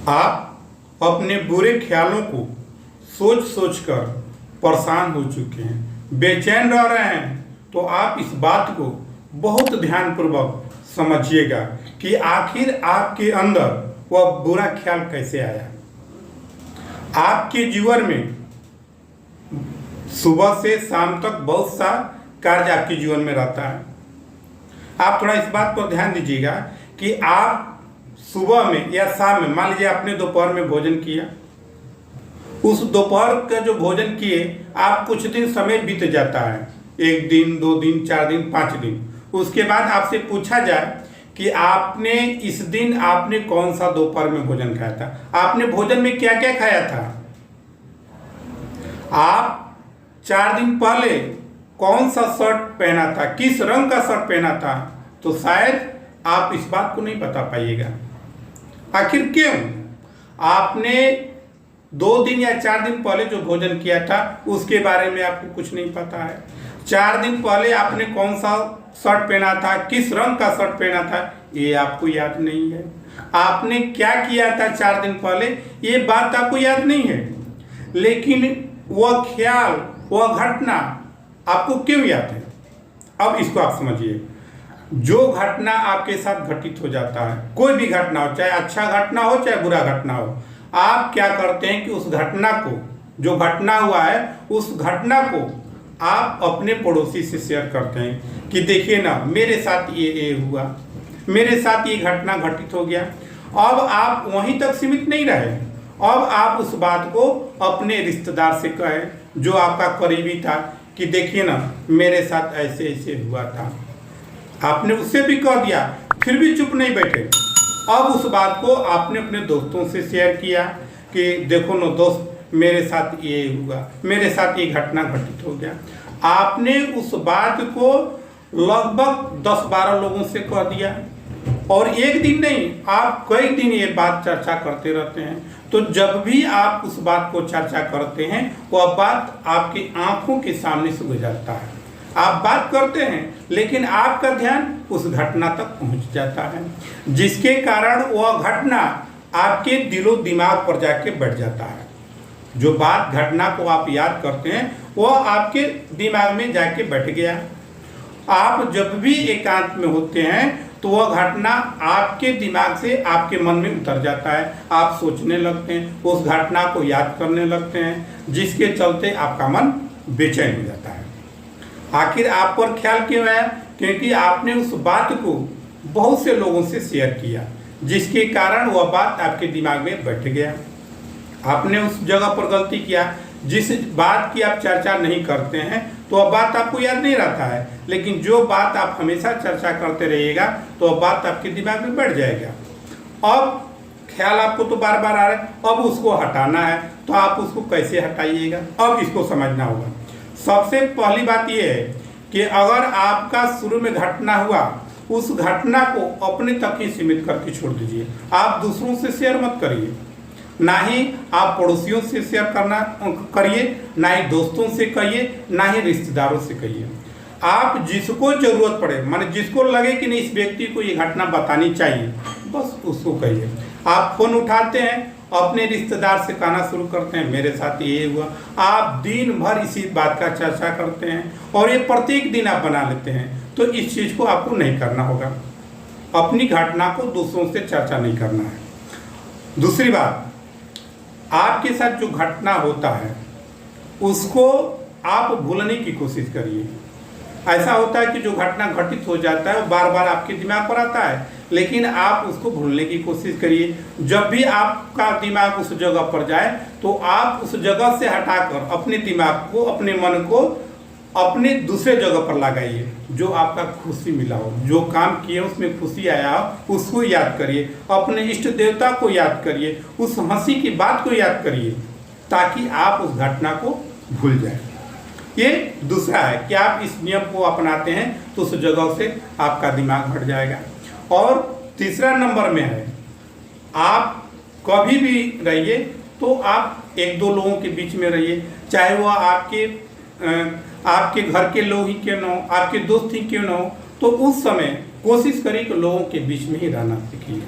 आप अपने बुरे ख्यालों को सोच सोच कर परेशान हो चुके हैं, बेचैन रह रहे हैं, तो आप इस बात को बहुत ध्यानपूर्वक समझिएगा कि आखिर आपके अंदर वह बुरा ख्याल कैसे आया। आपके जीवन में सुबह से शाम तक बहुत सा कार्य आपके जीवन में रहता है। आप थोड़ा इस बात पर ध्यान दीजिएगा कि आप सुबह में या शाम में, मान लीजिए आपने दोपहर में भोजन किया, उस दोपहर का जो भोजन किए आप कुछ दिन समय बीत जाता है, 1 दिन 2 दिन 4 दिन 5 दिन, उसके बाद आपसे पूछा जाए कि आपने इस दिन आपने कौन सा दोपहर में भोजन खाया था, आपने भोजन में क्या क्या खाया था, आप 4 दिन पहले कौन सा शर्ट पहना था, किस रंग का शर्ट पहना था, तो शायद आप इस बात को नहीं बता पाइएगा। आखिर क्यों? आपने 2 दिन या 4 दिन पहले जो भोजन किया था उसके बारे में आपको कुछ नहीं पता है। 4 दिन पहले आपने कौन सा शर्ट पहना था, किस रंग का शर्ट पहना था, ये आपको याद नहीं है। आपने क्या किया था 4 दिन पहले, ये बात आपको याद नहीं है, लेकिन वह ख्याल, वह घटना आपको क्यों याद है। अब इसको आप समझिए। जो घटना आपके साथ घटित हो जाता है, कोई भी घटना हो, चाहे अच्छा घटना हो चाहे बुरा घटना हो, आप क्या करते हैं कि उस घटना को, जो घटना हुआ है उस घटना को आप अपने पड़ोसी से शेयर करते हैं कि देखिए ना, मेरे साथ ये हुआ, मेरे साथ ये घटना घटित हो गया। अब आप वहीं तक सीमित नहीं रहे, अब आप उस बात को अपने रिश्तेदार से कहें जो आपका करीबी था कि देखिए ना, मेरे साथ ऐसे ऐसे हुआ था। आपने उससे भी कह दिया, फिर भी चुप नहीं बैठे। अब उस बात को आपने अपने दोस्तों से शेयर किया कि देखो ना दोस्त, मेरे साथ ये हुआ, मेरे साथ ये घटना घटित हो गया। आपने उस बात को लगभग 10-12 लोगों से कह दिया, और एक दिन नहीं, आप कई दिन ये बात चर्चा करते रहते हैं। तो जब भी आप उस बात को चर्चा करते हैं, वह बात आपकी आंखों के सामने से गुजरता है। आप बात करते हैं लेकिन आपका ध्यान उस घटना तक पहुंच जाता है, जिसके कारण वह घटना आपके दिलो दिमाग पर जाके बैठ जाता है। जो बात, घटना को आप याद करते हैं वह आपके दिमाग में जाके बैठ गया। आप जब भी एकांत में होते हैं तो वह घटना आपके दिमाग से आपके मन में उतर जाता है। आप सोचने लगते हैं, उस घटना को याद करने लगते हैं, जिसके चलते आपका मन बेचैन हो जाता है। आखिर आप पर ख्याल क्यों आया? क्योंकि आपने उस बात को बहुत से लोगों से शेयर किया, जिसके कारण वह बात आपके दिमाग में बैठ गया। आपने उस जगह पर गलती किया जिस बात की आप चर्चा नहीं करते हैं, तो वह बात आपको याद नहीं रहता है, लेकिन जो बात आप हमेशा चर्चा करते रहिएगा तो वह बात आपके दिमाग में बैठ जाएगा। अब ख्याल आपको तो बार बार आ रहा है, अब उसको हटाना है, तो आप उसको कैसे हटाइएगा, अब इसको समझना होगा। सबसे पहली बात यह है कि अगर आपका शुरू में घटना हुआ, उस घटना को अपने तक ही सीमित करके छोड़ दीजिए। आप दूसरों से शेयर मत करिए, ना ही आप पड़ोसियों से शेयर करना करिए, ना ही दोस्तों से कहिए, ना ही रिश्तेदारों से कहिए। आप जिसको जरूरत पड़े, माने जिसको लगे कि नहीं इस व्यक्ति को ये घटना बतानी चाहिए, बस उसको कहिए। आप फोन उठाते हैं, अपने रिश्तेदार से कहना शुरू करते हैं मेरे साथ ये हुआ। आप दिन भर इसी बात का चर्चा करते हैं और ये प्रत्येक दिन आप बना लेते हैं, तो इस चीज़ को आपको नहीं करना होगा। अपनी घटना को दूसरों से चर्चा नहीं करना है। दूसरी बात, आपके साथ जो घटना होता है उसको आप भूलने की कोशिश करिए। ऐसा होता है कि जो घटना घटित हो जाता है वो बार बार आपके दिमाग पर आता है, लेकिन आप उसको भूलने की कोशिश करिए। जब भी आपका दिमाग उस जगह पर जाए तो आप उस जगह से हटाकर अपने दिमाग को, अपने मन को अपने दूसरे जगह पर लगाइए, जो आपका खुशी मिला हो, जो काम किए उसमें खुशी आया हो, उसको याद करिए। अपने इष्ट देवता को याद करिए, उस हंसी की बात को याद करिए, ताकि आप उस घटना को भूल जाए। ये दूसरा है कि आप इस नियम को अपनाते हैं तो उस जगह से आपका दिमाग हट जाएगा। और तीसरा नंबर में है, आप कभी भी रहिए तो आप 1-2 लोगों के बीच में रहिए, चाहे वह आपके घर के लोग ही क्यों न हो, आपके दोस्त ही क्यों न हो, तो उस समय कोशिश करिए कि लोगों के बीच में ही रहना सीखिए।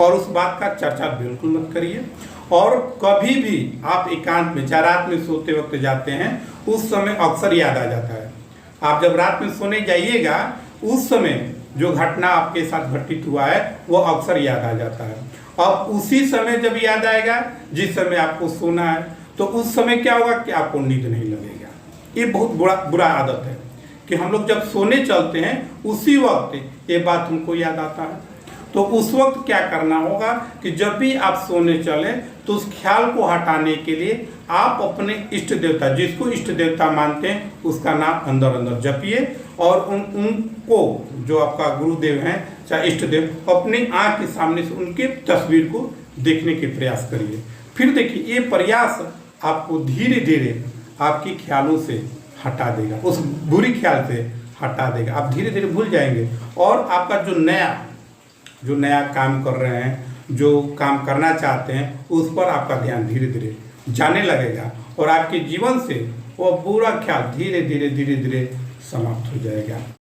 और उस बात का चर्चा बिल्कुल मत करिए। और कभी भी आप एकांत में, चाहे रात में सोते वक्त जाते हैं, उस समय अक्सर याद आ जाता है। आप जब रात में सोने जाइएगा, उस समय जो घटना आपके साथ घटित हुआ है वो अक्सर याद आ जाता है। अब उसी समय जब याद आएगा जिस समय आपको सोना है, तो उस समय क्या होगा कि आपको नींद नहीं लगेगा। ये बहुत बुरा आदत है कि हम लोग जब सोने चलते हैं उसी वक्त ये बात हमको याद आता है। तो उस वक्त क्या करना होगा कि जब भी आप सोने चले तो उस ख्याल को हटाने के लिए आप अपने इष्ट देवता, जिसको इष्ट देवता मानते हैं, उसका नाम अंदर अंदर जपिए और उनको, जो आपका गुरुदेव हैं चाहे इष्ट देव, अपनी आँख के सामने से उनके तस्वीर को देखने के प्रयास करिए। फिर देखिए ये प्रयास आपको धीरे धीरे आपके ख्यालों से हटा देगा, उस बुरी ख्याल से हटा देगा। आप धीरे धीरे भूल जाएंगे और आपका जो नया काम कर रहे हैं, जो काम करना चाहते हैं, उस पर आपका ध्यान धीरे धीरे जाने लगेगा और आपके जीवन से वो बुरा ख्याल धीरे धीरे समाप्त हो जाएगा।